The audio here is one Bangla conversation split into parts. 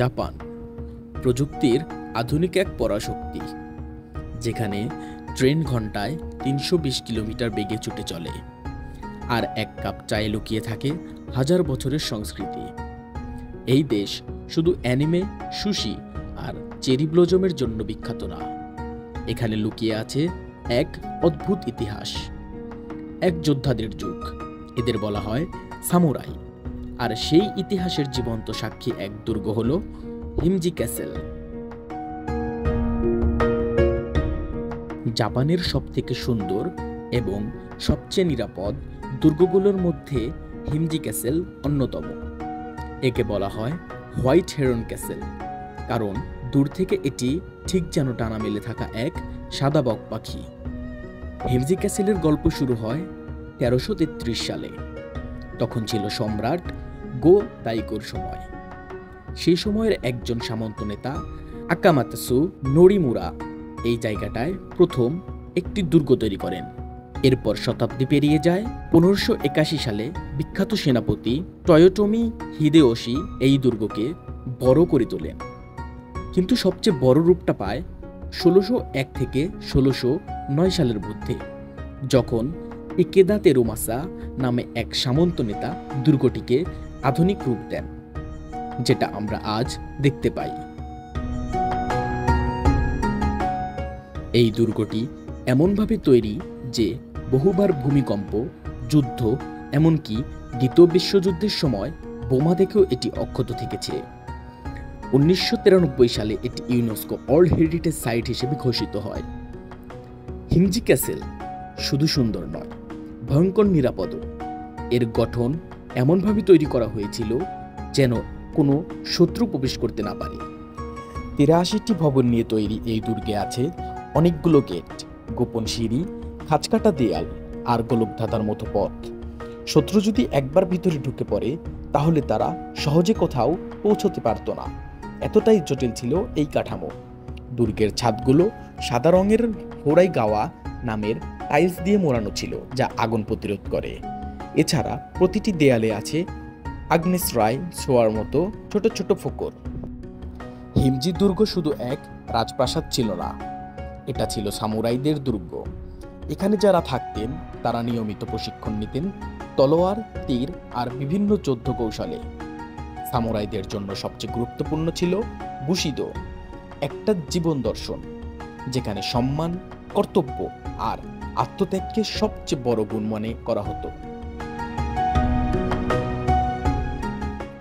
জাপান প্রযুক্তির আধুনিক এক পরাশক্তি, যেখানে ট্রেন ঘন্টায় ৩২০ কিলোমিটার বেগে ছুটে চলে, আর এক কাপ চায়ে লুকিয়ে থাকে হাজার বছরের সংস্কৃতি। এই দেশ শুধু অ্যানিমে, সুশি আর চেরি ব্লজমের জন্য বিখ্যাত না, এখানে লুকিয়ে আছে এক অদ্ভুত ইতিহাস, এক যোদ্ধাদের যুগ। এদের বলা হয় সামুরাই। আর সেই ইতিহাসের জীবন্ত সাক্ষী এক দুর্গ হল হিমজি ক্যাসেল। জাপানের সবথেকে সুন্দর এবং সবচেয়ে নিরাপদ দুর্গগুলোর মধ্যে হিমজি ক্যাসেল অন্যতম। একে বলা হয় হোয়াইট হেরন ক্যাসেল, কারণ দূর থেকে এটি ঠিক যেন ডানা মেলে থাকা এক সাদা বক পাখি। হিমজি ক্যাসেলের গল্প শুরু হয় ১৩৩৩ সালে। তখন ছিল সম্রাট গো তাইকোর সময়। সেই সময়ের একজন সামন্ত নেতা আকামাতাসু নোরিমুরা এই জায়গাটায় প্রথম একটি দুর্গ তৈরি করেন। এরপর শতাব্দী পেরিয়ে যায়। ১৫৮১ সালে বিখ্যাত সেনাপতি টয়োটোমি হিদেয়োশি এই দুর্গকে বড় করে তোলেন, কিন্তু সবচেয়ে বড় রূপটা পায় ১৬০১ থেকে ১৬০৯ সালের মধ্যে, যখন ইকেদা তেরুমাসা নামে এক সামন্ত নেতা দুর্গটিকে আধুনিক রূপ দেন, যেটা আমরা আজ দেখতে পাই। এই দুর্গটি এমনভাবে তৈরি যে বহুবার ভূমিকম্প, যুদ্ধ, এমনকি দ্বিতীয় বিশ্বযুদ্ধের সময় বোমা দেখেও এটি অক্ষত থেকেছে। ১৯৯৩ সালে এটি ইউনেস্কো ওয়ার্ল্ড হেরিটেজ সাইট হিসেবে ঘোষিত হয়। হিমজি ক্যাসেল শুধু সুন্দর নয়, ভয়ঙ্কর নিরাপদও। এর গঠন এমনভাবে তৈরি করা হয়েছিল যেন কোনো শত্রু প্রবেশ করতে না পারে। ৮৩টি ভবন নিয়ে তৈরি এই দুর্গে আছে অনেকগুলো গেট, গোপন সিঁড়ি, খাঁজকাটা দেয়াল আর গোলকধাঁধার মতো পথ। শত্রু যদি একবার ভিতরে ঢুকে পড়ে তাহলে তারা সহজে কোথাও পৌঁছতে পারত না, এতটাই জটিল ছিল এই কাঠামো। দুর্গের ছাদগুলো সাদা রঙের হোরাই গাওয়া নামের টাইলস দিয়ে মোড়ানো ছিল, যা আগুন প্রতিরোধ করে। এছাড়া প্রতিটি দেয়ালে আছে আগ্নেয়স্ত্র ছোঁয়ার মতো ছোট ছোট ফোকর। হিমজি দুর্গ শুধু এক রাজপ্রাসাদ ছিল না, এটা ছিল সামুরাইদের দুর্গ। এখানে যারা থাকতেন তারা নিয়মিত প্রশিক্ষণ নিতেন তলোয়ার, তীর আর বিভিন্ন যুদ্ধ কৌশলে। সামুরাইদের জন্য সবচেয়ে গুরুত্বপূর্ণ ছিল বুশিদো, একটা জীবন দর্শন যেখানে সম্মান, কর্তব্য আর আত্মত্যাগকে সবচেয়ে বড় গুণ মনে করা হতো।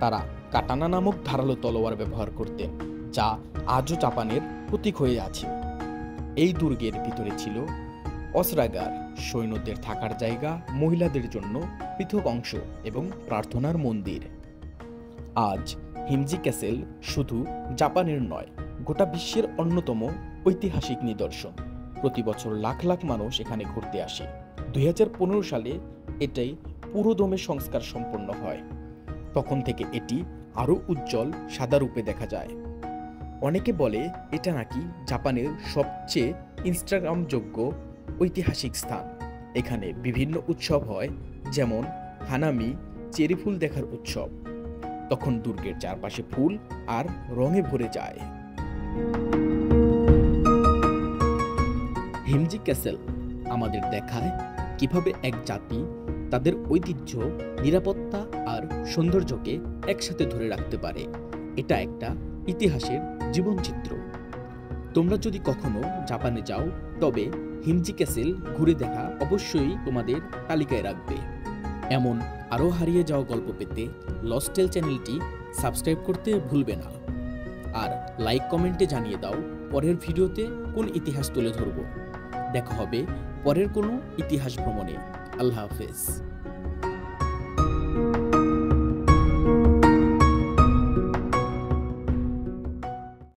তারা কাটানা নামক ধারালো তলোয়ার ব্যবহার করতেন, যা আজও জাপানের প্রতীক হয়ে আছে। এই দুর্গের ভিতরে ছিল অস্ত্রাগার, সৈন্যদের থাকার জায়গা, মহিলাদের জন্য পৃথক অংশ এবং প্রার্থনার মন্দির। আজ হিমজি ক্যাসেল শুধু জাপানের নয়, গোটা বিশ্বের অন্যতম ঐতিহাসিক নিদর্শন। প্রতি বছর লাখ লাখ মানুষ এখানে ঘুরতে আসে। ২০১৫ সালে এটাই পুরোদমে সংস্কার সম্পন্ন হয়। তখন থেকে এটি আরও উজ্জ্বল সাদা রূপে দেখা যায়। অনেকে বলে এটা নাকি জাপানের সবচেয়ে ইনস্টাগ্রামযোগ্য ঐতিহাসিক স্থান। এখানে বিভিন্ন উৎসব হয়, যেমন হানামি, চেরি ফুল দেখার উৎসব। তখন দুর্গের চারপাশে ফুল আর রঙে ভরে যায়। হিমজি ক্যাসেল আমাদের দেখায় কিভাবে এক জাতি তাদের ঐতিহ্য, নিরাপত্তা আর সৌন্দর্যকে একসাথে ধরে রাখতে পারে। এটা একটা ইতিহাসের জীবনচিত্র। তোমরা যদি কখনো জাপানে যাও তবে হিমজি ক্যাসেল ঘুরে দেখা অবশ্যই তোমাদের তালিকায় রাখবে। এমন আরও হারিয়ে যাওয়া গল্প পেতে লস্ট টেল চ্যানেলটি সাবস্ক্রাইব করতে ভুলবে না। আর লাইক কমেন্টে জানিয়ে দাও পরের ভিডিওতে কোন ইতিহাস তুলে ধরব। দেখা হবে পরের কোনো ইতিহাস ভ্রমণে। আল্লাহ হাফেজ।